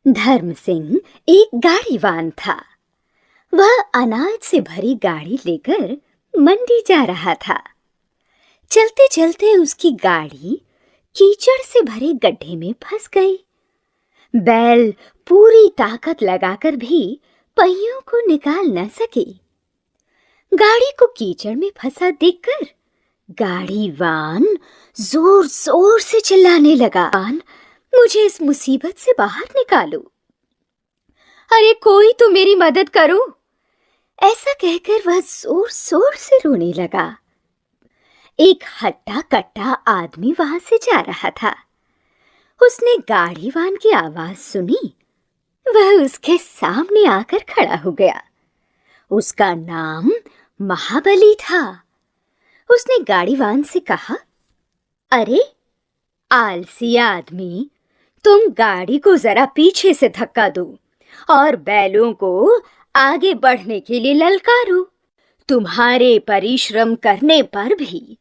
धर्म सिंह एक गाड़ीवान था। वह अनाज से भरी गाड़ी लेकर मंडी जा रहा था। चलते चलते उसकी गाड़ी कीचड़ से भरे गड्ढे में फंस गई। बैल पूरी ताकत लगाकर भी पहियों को निकाल न सके। गाड़ी को कीचड़ में फंसा देखकर गाड़ीवान जोर जोर से चिल्लाने लगा, मुझे इस मुसीबत से बाहर निकालो। अरे कोई तो मेरी मदद करो। ऐसा कहकर वह जोर जोर से रोने लगा। एक हट्टा कट्टा आदमी वहां से जा रहा था। उसने गाड़ीवान की आवाज सुनी। वह उसके सामने आकर खड़ा हो गया। उसका नाम महाबली था। उसने गाड़ीवान से कहा, अरे आलसी आदमी, तुम गाड़ी को जरा पीछे से धक्का दो और बैलों को आगे बढ़ने के लिए ललकारो। तुम्हारे परिश्रम करने पर भी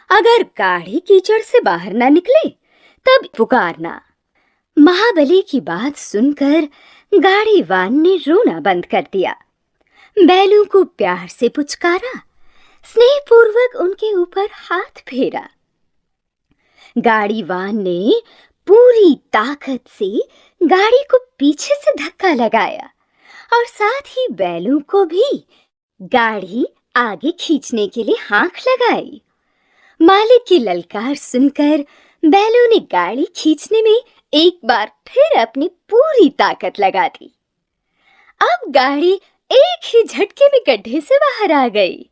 अगर गाड़ी कीचड़ से बाहर ना निकले तब पुकारना। महाबली की बात सुनकर गाड़ीवान ने रोना बंद कर दिया। बैलों को प्यार से पुचकारा, स्नेहपूर्वक उनके ऊपर हाथ फेरा। गाड़ीवान ने पूरी ताकत से गाड़ी को पीछे से धक्का लगाया और साथ ही बैलों को भी गाड़ी आगे खींचने के लिए हाँक लगाई। मालिक की ललकार सुनकर बैलों ने गाड़ी खींचने में एक बार फिर अपनी पूरी ताकत लगा दी। अब गाड़ी एक ही झटके में गड्ढे से बाहर आ गई।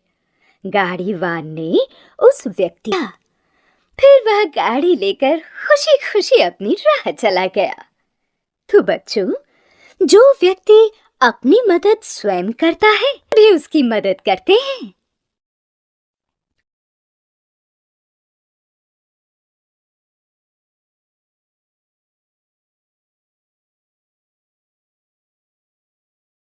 गाड़ीवान ने उस व्यक्ति फिर वह गाड़ी लेकर खुशी खुशी अपनी राह चला गया। तो बच्चों, जो व्यक्ति अपनी मदद स्वयं करता है, भी उसकी मदद करते हैं।